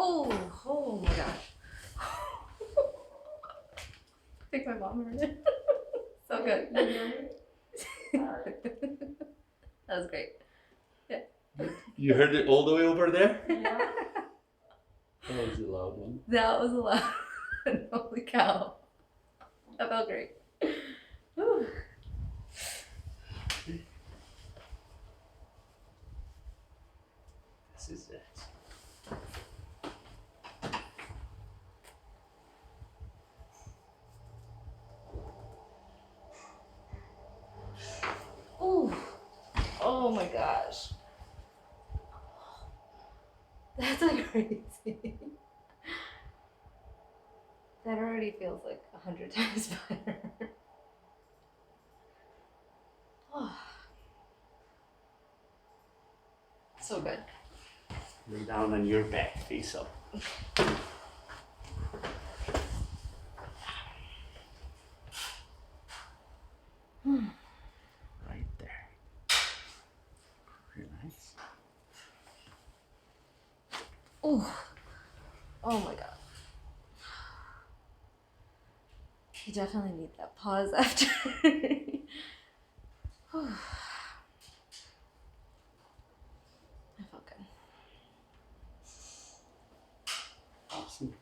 Oh my gosh. I think my mom heard it. So good. That was great. Yeah. You heard it all the way over there? Yeah. That was a loud one. That was a lot. Holy cow. That felt great. Whew. This is it. Ooh. Oh my gosh. That's like crazy. That already feels like 100 times better. Oh. So good. Lay down on your back, face up. Right there. Very nice. Oh. Oh my god. You definitely need that pause after. Whew. I felt good. Awesome.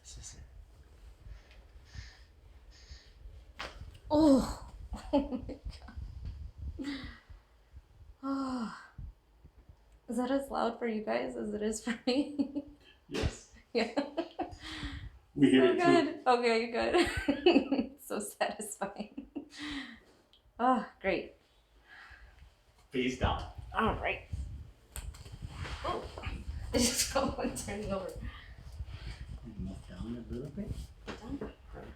This is it. Oh. Oh my god. Oh. Is that as loud for you guys as it is for me? Yes. Yeah. We hear So it good. too. Okay, good. So satisfying. Oh, great. Face down. All right. Oh, I just felt one turning over. Move down a little bit. Done? Right there.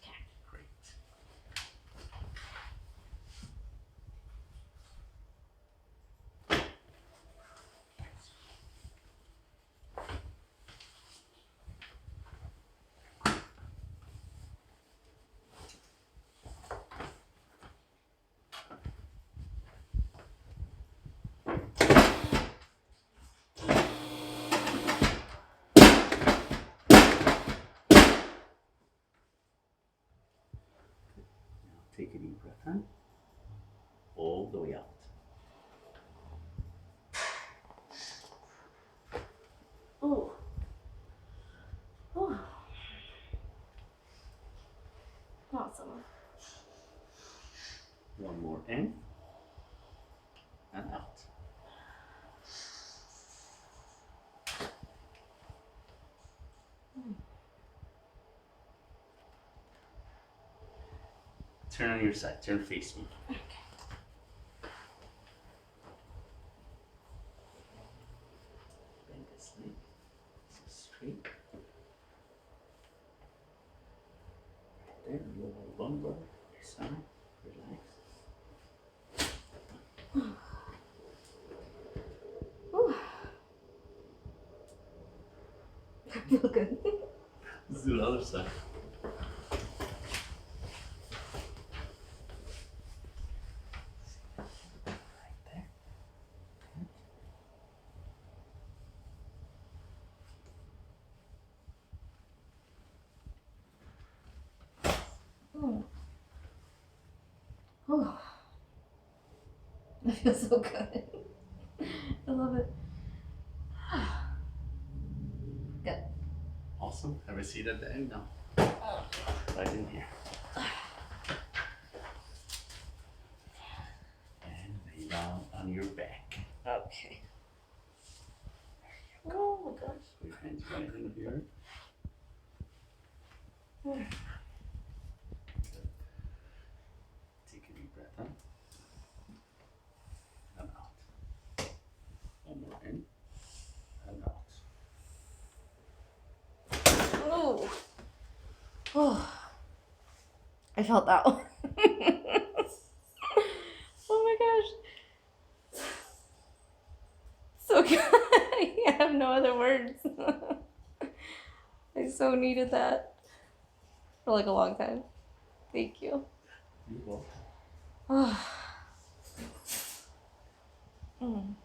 Okay. Great. Take a deep breath in, all the way out. Oh. Oh. Awesome. One more in and out. Turn on your side, turn face me. Okay. Bend this leg, so straight. Right there, lower lumbar, your side, relax. Whew. I feel good. Let's do the other side. Right there. Oh. Oh. I feel so good. I love it. Good. Awesome. Have a seat at the end now. Oh. Right in here. And lay down on your back. Okay. Oh my gosh. Put your hands right in here. Hmm. Take a deep breath in and out. One more in and out. Oh. Oh. I felt that one. Oh my gosh. So good. I have no other words. I so needed that for like a long time. Thank you. You will. Oh. Mm.